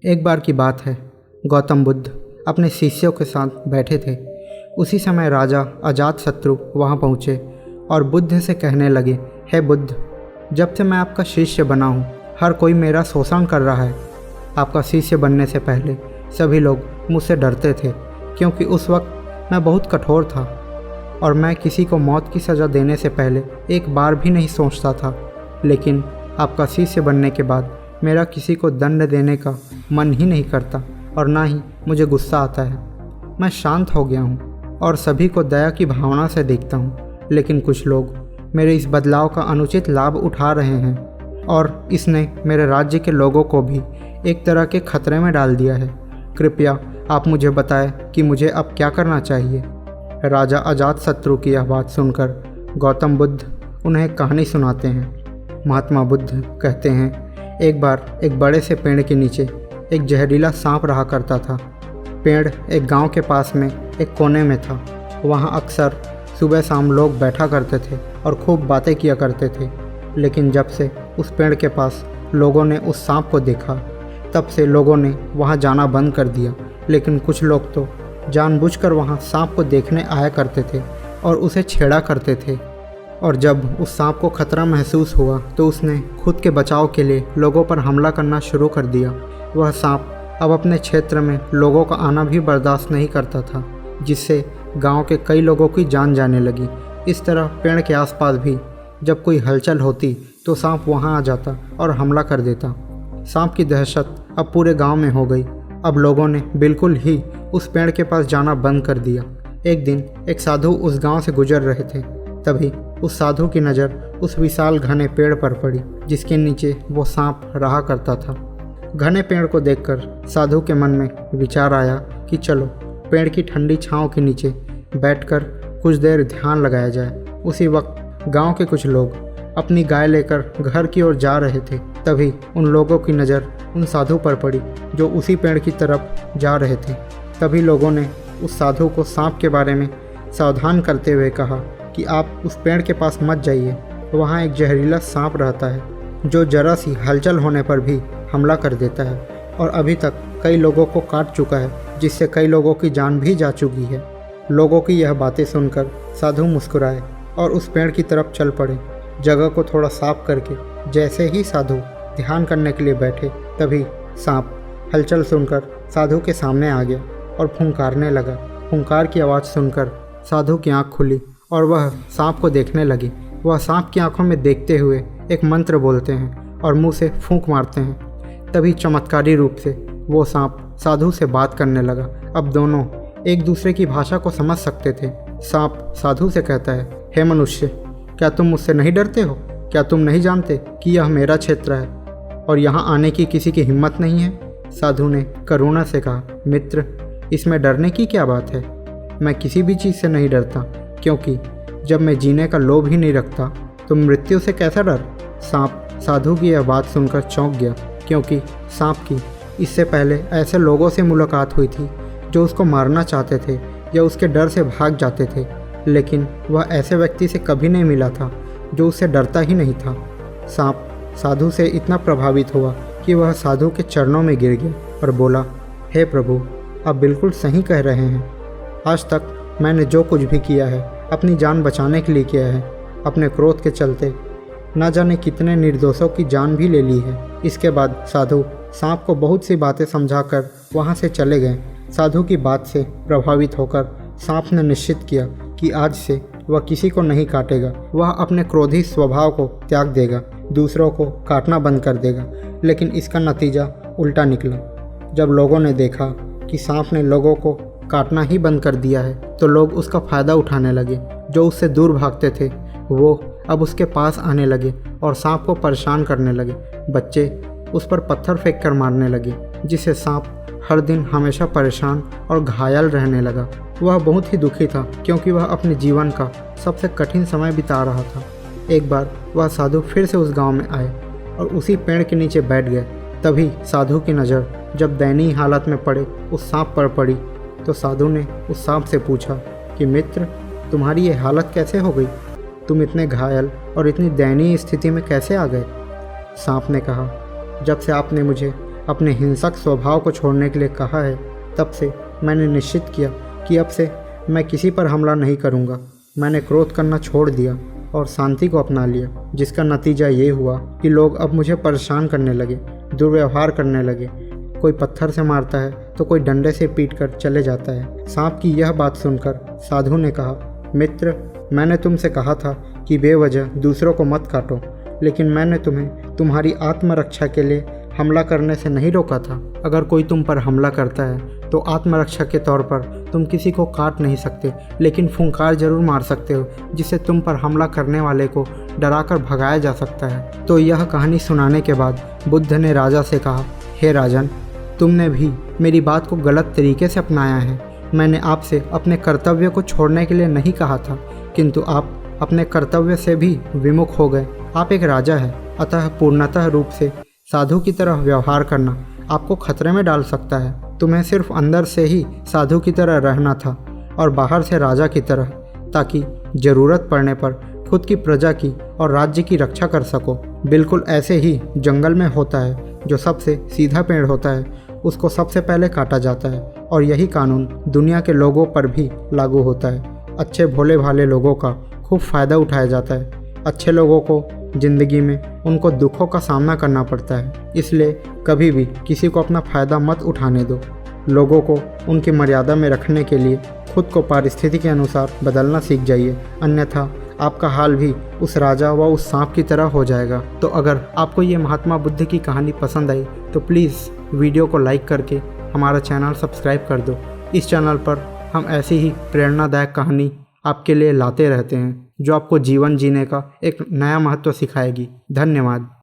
एक बार की बात है, गौतम बुद्ध अपने शिष्यों के साथ बैठे थे। उसी समय राजा अजातशत्रु वहाँ पहुँचे और बुद्ध से कहने लगे, हे बुद्ध, जब से मैं आपका शिष्य बना हूँ, हर कोई मेरा शोषण कर रहा है। आपका शिष्य बनने से पहले सभी लोग मुझसे डरते थे, क्योंकि उस वक्त मैं बहुत कठोर था और मैं किसी को मौत की सज़ा देने से पहले एक बार भी नहीं सोचता था। लेकिन आपका शिष्य बनने के बाद मेरा किसी को दंड देने का मन ही नहीं करता और ना ही मुझे गुस्सा आता है। मैं शांत हो गया हूँ और सभी को दया की भावना से देखता हूँ, लेकिन कुछ लोग मेरे इस बदलाव का अनुचित लाभ उठा रहे हैं और इसने मेरे राज्य के लोगों को भी एक तरह के खतरे में डाल दिया है। कृपया आप मुझे बताएं कि मुझे अब क्या करना चाहिए। राजा अजातशत्रु की यह बात सुनकर गौतम बुद्ध उन्हें एक कहानी सुनाते हैं। महात्मा बुद्ध कहते हैं, एक बार एक बड़े से पेड़ के नीचे एक जहरीला सांप रहा करता था। पेड़ एक गांव के पास में एक कोने में था। वहां अक्सर सुबह शाम लोग बैठा करते थे और खूब बातें किया करते थे। लेकिन जब से उस पेड़ के पास लोगों ने उस सांप को देखा, तब से लोगों ने वहां जाना बंद कर दिया। लेकिन कुछ लोग तो जानबूझकर वहां सांप को देखने आया करते थे और उसे छेड़ा करते थे। और जब उस सांप को खतरा महसूस हुआ तो उसने खुद के बचाव के लिए लोगों पर हमला करना शुरू कर दिया। वह सांप अब अपने क्षेत्र में लोगों का आना भी बर्दाश्त नहीं करता था, जिससे गांव के कई लोगों की जान जाने लगी। इस तरह पेड़ के आसपास भी जब कोई हलचल होती तो सांप वहां आ जाता और हमला कर देता। सांप की दहशत अब पूरे गांव में हो गई। अब लोगों ने बिल्कुल ही उस पेड़ के पास जाना बंद कर दिया। एक दिन एक साधु उस गांव से गुजर रहे थे। तभी उस साधु की नज़र उस विशाल घने पेड़ पर पड़ी, जिसके नीचे वो सांप रहा करता था। घने पेड़ को देखकर साधु के मन में विचार आया कि चलो पेड़ की ठंडी छांव के नीचे बैठकर कुछ देर ध्यान लगाया जाए। उसी वक्त गांव के कुछ लोग अपनी गाय लेकर घर की ओर जा रहे थे। तभी उन लोगों की नज़र उन साधु पर पड़ी जो उसी पेड़ की तरफ जा रहे थे। तभी लोगों ने उस साधु को सांप के बारे में सावधान करते हुए कहा कि आप उस पेड़ के पास मत जाइए, वहाँ एक जहरीला सांप रहता है जो जरा सी हलचल होने पर भी हमला कर देता है और अभी तक कई लोगों को काट चुका है, जिससे कई लोगों की जान भी जा चुकी है। लोगों की यह बातें सुनकर साधु मुस्कुराए और उस पेड़ की तरफ चल पड़े। जगह को थोड़ा साफ करके जैसे ही साधु ध्यान करने के लिए बैठे, तभी सांप हलचल सुनकर साधु के सामने आ गया और फुंकारने लगा। फुंकार की आवाज़ सुनकर साधु की आँख खुली और वह सांप को देखने लगी। वह सांप की आंखों में देखते हुए एक मंत्र बोलते हैं और मुंह से फूंक मारते हैं। तभी चमत्कारी रूप से वो सांप साधु से बात करने लगा। अब दोनों एक दूसरे की भाषा को समझ सकते थे। सांप साधु से कहता है, हे मनुष्य, क्या तुम मुझसे नहीं डरते हो? क्या तुम नहीं जानते कि यह मेरा क्षेत्र है और यहाँ आने की किसी की हिम्मत नहीं है? साधु ने करुणा से कहा, मित्र, इसमें डरने की क्या बात है? मैं किसी भी चीज़ से नहीं डरता, क्योंकि जब मैं जीने का लोभ ही नहीं रखता तो मृत्यु से कैसा डर? सांप साधु की यह बात सुनकर चौंक गया, क्योंकि सांप की इससे पहले ऐसे लोगों से मुलाकात हुई थी जो उसको मारना चाहते थे या उसके डर से भाग जाते थे, लेकिन वह ऐसे व्यक्ति से कभी नहीं मिला था जो उससे डरता ही नहीं था। सांप साधु से इतना प्रभावित हुआ कि वह साधु के चरणों में गिर गया और बोला, हे प्रभु, आप बिल्कुल सही कह रहे हैं। आज तक मैंने जो कुछ भी किया है अपनी जान बचाने के लिए किया है। अपने क्रोध के चलते न जाने कितने निर्दोषों की जान भी ले ली है। इसके बाद साधु सांप को बहुत सी बातें समझाकर वहाँ से चले गए। साधु की बात से प्रभावित होकर सांप ने निश्चित किया कि आज से वह किसी को नहीं काटेगा। वह अपने क्रोधी स्वभाव को त्याग देगा, दूसरों को काटना बंद कर देगा। लेकिन इसका नतीजा उल्टा निकला। जब लोगों ने देखा कि सांप ने लोगों को काटना ही बंद कर दिया है, तो लोग उसका फ़ायदा उठाने लगे। जो उससे दूर भागते थे वो अब उसके पास आने लगे और सांप को परेशान करने लगे। बच्चे उस पर पत्थर फेंक कर मारने लगे, जिससे सांप हर दिन हमेशा परेशान और घायल रहने लगा। वह बहुत ही दुखी था, क्योंकि वह अपने जीवन का सबसे कठिन समय बिता रहा था। एक बार वह साधु फिर से उस गांव में आए और उसी पेड़ के नीचे बैठ गए। तभी साधु की नज़र जब दयनीय हालत में पड़े उस सांप पर पड़ी, तो साधु ने उस सांप से पूछा कि मित्र, तुम्हारी ये हालत कैसे हो गई? तुम इतने घायल और इतनी दयनीय स्थिति में कैसे आ गए? सांप ने कहा, जब से आपने मुझे अपने हिंसक स्वभाव को छोड़ने के लिए कहा है, तब से मैंने निश्चित किया कि अब से मैं किसी पर हमला नहीं करूँगा। मैंने क्रोध करना छोड़ दिया और शांति को अपना लिया, जिसका नतीजा ये हुआ कि लोग अब मुझे परेशान करने लगे, दुर्व्यवहार करने लगे। कोई पत्थर से मारता है तो कोई डंडे से पीटकर चले जाता है। सांप की यह बात सुनकर साधु ने कहा, मित्र, मैंने तुमसे कहा था कि बेवजह दूसरों को मत काटो, लेकिन मैंने तुम्हें तुम्हारी आत्मरक्षा के लिए हमला करने से नहीं रोका था। अगर कोई तुम पर हमला करता है तो आत्मरक्षा के तौर पर तुम किसी को काट नहीं सकते, लेकिन फुंकार जरूर मार सकते हो, जिससे तुम पर हमला करने वाले को डराकर भगाया जा सकता है। तो यह कहानी सुनाने के बाद बुद्ध ने राजा से कहा, हे राजन, तुमने भी मेरी बात को गलत तरीके से अपनाया है। मैंने आपसे अपने कर्तव्य को छोड़ने के लिए नहीं कहा था, किंतु आप अपने कर्तव्य से भी विमुख हो गए। आप एक राजा हैं, अतः पूर्णतः रूप से साधु की तरह व्यवहार करना आपको खतरे में डाल सकता है। तुम्हें सिर्फ अंदर से ही साधु की तरह रहना था और बाहर से राजा की तरह, ताकि ज़रूरत पड़ने पर खुद की प्रजा की और राज्य की रक्षा कर सको। बिल्कुल ऐसे ही जंगल में होता है, जो सबसे सीधा पेड़ होता है उसको सबसे पहले काटा जाता है, और यही कानून दुनिया के लोगों पर भी लागू होता है। अच्छे भोले भाले लोगों का खूब फ़ायदा उठाया जाता है। अच्छे लोगों को ज़िंदगी में उनको दुखों का सामना करना पड़ता है, इसलिए कभी भी किसी को अपना फ़ायदा मत उठाने दो। लोगों को उनकी मर्यादा में रखने के लिए खुद को परिस्थिति के अनुसार बदलना सीख जाइए, अन्यथा आपका हाल भी उस राजा व उस सांप की तरह हो जाएगा। तो अगर आपको ये महात्मा बुद्ध की कहानी पसंद आई तो प्लीज़ वीडियो को लाइक करके हमारा चैनल सब्सक्राइब कर दो। इस चैनल पर हम ऐसी ही प्रेरणादायक कहानी आपके लिए लाते रहते हैं, जो आपको जीवन जीने का एक नया महत्व सिखाएगी। धन्यवाद।